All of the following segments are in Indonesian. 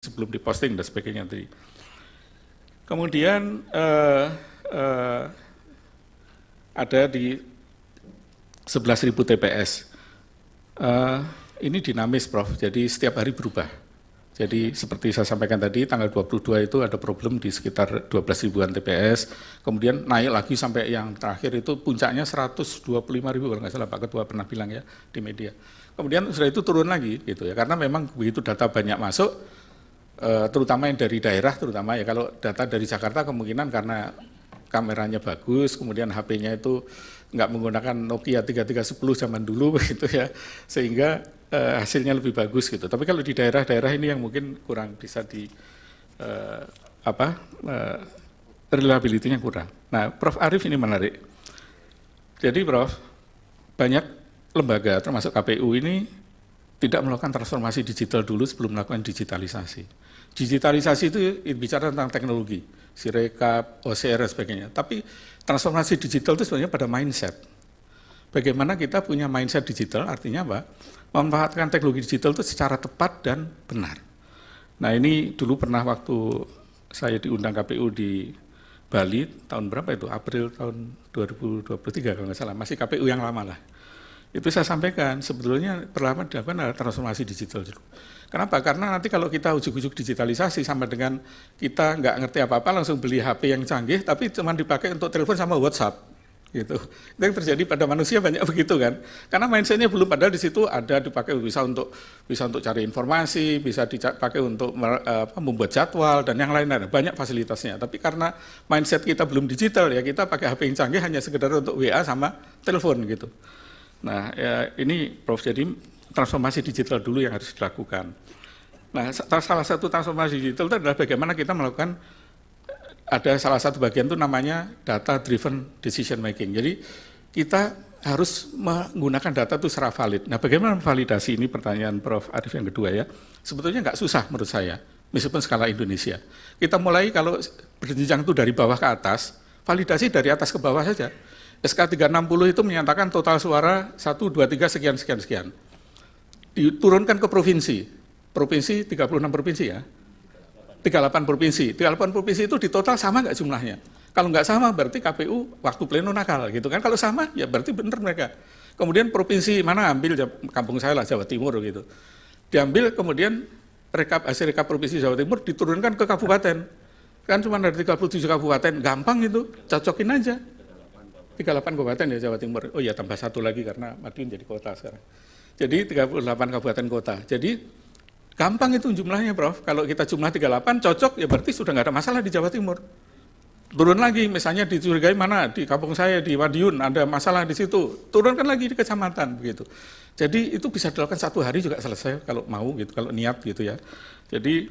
sebelum diposting dan sebagainya tadi. Kemudian ada di 11.000 TPS. Ini dinamis, Prof. Jadi setiap hari berubah. Jadi seperti saya sampaikan tadi, tanggal 22 itu ada problem di sekitar 12 ribuan TPS, kemudian naik lagi sampai yang terakhir itu puncaknya 125 ribu, kalau nggak salah Pak Ketua pernah bilang ya di media. Kemudian sudah itu turun lagi gitu ya, karena memang begitu data banyak masuk, terutama yang dari daerah, terutama ya kalau data dari Jakarta kemungkinan karena kameranya bagus, kemudian HP-nya itu nggak menggunakan Nokia 3310 zaman dulu gitu ya, sehingga hasilnya lebih bagus gitu. Tapi kalau di daerah-daerah ini yang mungkin kurang bisa di reliability-nya kurang. Nah, Prof. Arief ini menarik. Jadi Prof, banyak lembaga termasuk KPU ini tidak melakukan transformasi digital dulu sebelum melakukan digitalisasi. Digitalisasi itu bicara tentang teknologi, Sirekap, OCR dan sebagainya. Tapi transformasi digital itu sebenarnya pada mindset. Bagaimana kita punya mindset digital, artinya apa? Memanfaatkan teknologi digital itu secara tepat dan benar. Nah ini dulu pernah waktu saya diundang KPU di Bali, tahun berapa itu? April tahun 2023 kalau nggak salah, masih KPU yang lama lah. Itu saya sampaikan, sebetulnya perlahan dilakukan adalah transformasi digital dulu. Kenapa? Karena nanti kalau kita ujuk-ujuk digitalisasi sama dengan kita nggak ngerti apa-apa, langsung beli HP yang canggih, tapi cuma dipakai untuk telepon sama WhatsApp. Gitu. Itu yang terjadi pada manusia banyak begitu kan. Karena mindset-nya belum, padahal di situ ada dipakai bisa untuk cari informasi, bisa dipakai untuk membuat jadwal dan yang lain-lain, banyak fasilitasnya. Tapi karena mindset kita belum digital ya, kita pakai HP yang canggih hanya sekedar untuk WA sama telepon gitu. Nah, ya ini Prof, jadi transformasi digital dulu yang harus dilakukan. Nah, salah satu transformasi digital itu adalah bagaimana kita melakukan, ada salah satu bagian itu namanya data driven decision making. Jadi kita harus menggunakan data itu secara valid. Nah, bagaimana validasi ini pertanyaan Prof. Arief yang kedua ya. Sebetulnya nggak susah menurut saya, meskipun skala Indonesia. Kita mulai kalau berjenjang itu dari bawah ke atas, validasi dari atas ke bawah saja. SK 360 itu menyatakan total suara 1, 2, 3, sekian. Diturunkan ke provinsi. Provinsi 36 provinsi ya. 38 provinsi. 38 provinsi itu di total sama nggak jumlahnya? Kalau nggak sama berarti KPU waktu pleno nakal gitu kan. Kalau sama ya berarti benar mereka. Kemudian provinsi mana ambil, kampung saya lah Jawa Timur gitu. Diambil kemudian hasil rekap provinsi Jawa Timur diturunkan ke kabupaten. Kan cuma dari 37 kabupaten, gampang itu, cocokin aja. 38 kabupaten ya Jawa Timur. Oh ya tambah satu lagi karena Madiun jadi kota sekarang. Jadi 38 kabupaten kota. Jadi gampang itu jumlahnya Prof. Kalau kita jumlah 38 cocok ya berarti sudah nggak ada masalah di Jawa Timur. Turun lagi misalnya dicurigai mana di kampung saya di Madiun ada masalah di situ. Turunkan lagi di kecamatan begitu. Jadi itu bisa dilakukan satu hari juga selesai kalau mau gitu, kalau niat gitu ya. Jadi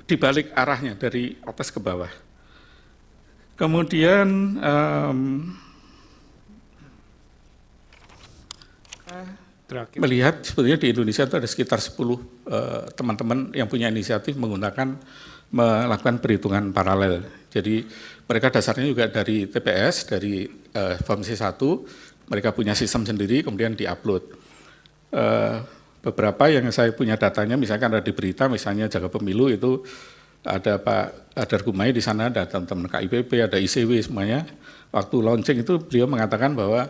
dibalik arahnya dari atas ke bawah. Kemudian melihat sebetulnya di Indonesia itu ada sekitar 10 teman-teman yang punya inisiatif melakukan perhitungan paralel. Jadi mereka dasarnya juga dari TPS, dari form C1, mereka punya sistem sendiri, kemudian diupload. Beberapa yang saya punya datanya, misalkan ada di berita, misalnya Jaga Pemilu itu ada Pak Adar Gumai di sana, ada teman-teman KIPP, ada ICW semuanya. Waktu launching itu beliau mengatakan bahwa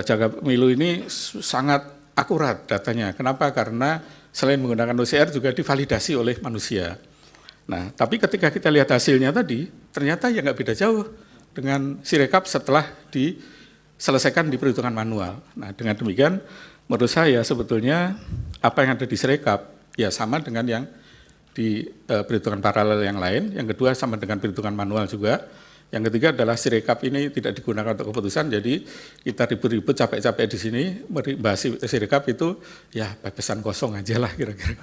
Jaga Pemilu ini sangat akurat datanya. Kenapa? Karena selain menggunakan OCR juga divalidasi oleh manusia. Nah, tapi ketika kita lihat hasilnya tadi, ternyata ya nggak beda jauh dengan Sirekap setelah diselesaikan di perhitungan manual. Nah, dengan demikian menurut saya sebetulnya apa yang ada di Sirekap ya sama dengan yang di perhitungan paralel yang lain, yang kedua sama dengan perhitungan manual juga, yang ketiga adalah Sirekap ini tidak digunakan untuk keputusan, jadi kita ribut-ribut capek-capek di sini, membahas Sirekap itu ya pepesan kosong aja lah kira-kira,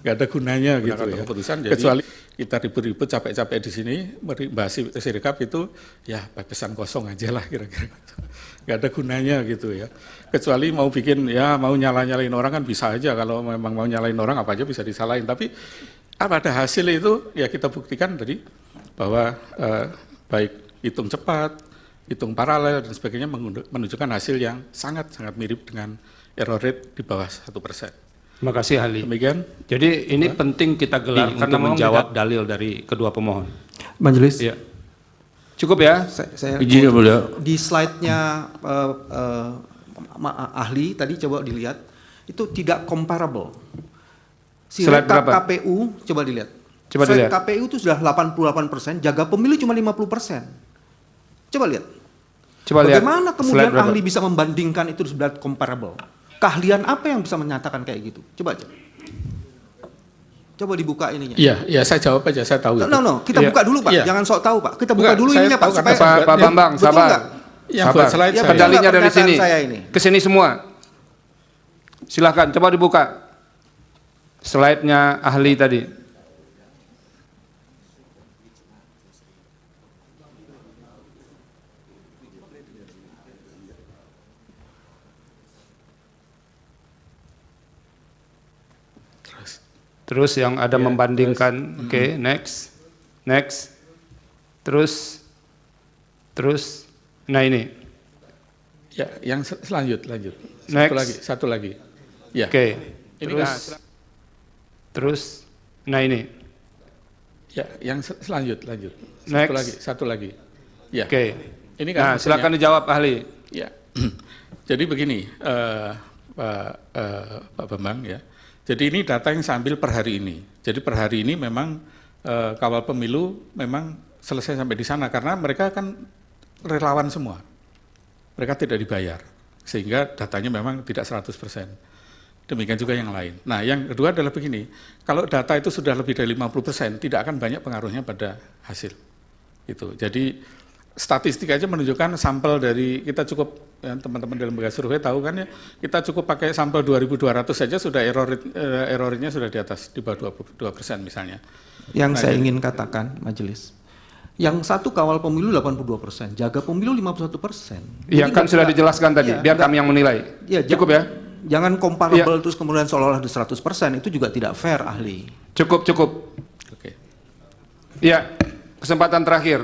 nggak ada gunanya gitu ya, keputusan, jadi kecuali kita ribut-ribut capek-capek di sini, membahas Sirekap itu ya pepesan kosong aja lah kira-kira, nggak ada gunanya gitu ya, kecuali mau bikin ya mau nyalain orang kan bisa aja, kalau memang mau nyalain orang apa aja bisa disalahin, tapi pada hasil itu ya kita buktikan tadi bahwa baik hitung cepat, hitung paralel dan sebagainya menunjukkan hasil yang sangat-sangat mirip dengan error rate di bawah 1%. Terima kasih ahli. Demikian. Jadi ini penting kita gelar untuk menjawab dalil dari kedua pemohon. Majelis. Ya. Cukup ya? Saya Izin ya mulia. di slide-nya ahli tadi coba dilihat, itu tidak comparable. Slide berapa? KPU coba dilihat. Coba Slide dilihat. KPU itu sudah 88%, jaga pemilu cuma 50%. Coba lihat. Coba lihat. Bagaimana Slide kemudian berapa? ahli bisa membandingkan itu sudah comparable? Keahlian apa yang bisa menyatakan kayak gitu? Coba aja. Coba dibuka ininya. Iya, saya jawab aja, saya tahu. No, kita Iya. buka dulu Pak, Iya. jangan sok tahu Pak. Kita buka Bukan, dulu saya ininya Pak, tahu supaya karena Pak Bambang, betul sabar. nggak? Yang buat slide Ya, saya. betul. Dalinya dari pernyataan sini. saya ini. Ke sini semua. Silahkan, coba dibuka. Slide-nya ahli tadi. Terus yang ada membandingkan, oke, next, terus, nah ini, Ya, yang lanjut. Next. Satu lagi. Ya. oke, Ini terus, nah ini, Ya, yang lanjut. Next. Satu lagi. Ya. oke. Ini kan Nah, maksudnya- silakan dijawab ahli. Ya. Jadi begini, Pak Bambang ya. Jadi ini data yang saya ambil per hari ini. Jadi per hari ini memang kawal pemilu memang selesai sampai di sana karena mereka kan relawan semua. Mereka tidak dibayar sehingga datanya memang tidak 100%. Demikian juga yang lain. Nah, yang kedua adalah begini, kalau data itu sudah lebih dari 50%, tidak akan banyak pengaruhnya pada hasil. Itu. Jadi statistik aja menunjukkan sampel dari kita cukup ya, teman-teman dalam lembaga survei tahu kan ya, kita cukup pakai sampel 2.200 saja sudah errornya sudah di atas di bawah 22% misalnya. Yang Nah, saya jadi- ingin katakan, Majelis. Yang satu kawal pemilu 82%, jaga pemilu 51%. Iya, Jadi kan nggak- sudah nggak- dijelaskan tadi, iya, biar nggak- kami yang menilai. Iya, Cukup ya? Jangan comparable terus kemudian seolah-olah 100%, itu juga tidak fair ahli. Cukup. Oke. Iya, kesempatan terakhir,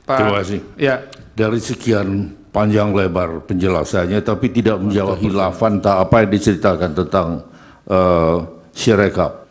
Pak. Terima kasih. Ya, Dari sekian panjang lebar penjelasannya, tapi tidak menjawab hilafan tak apa yang diceritakan tentang Sirekap.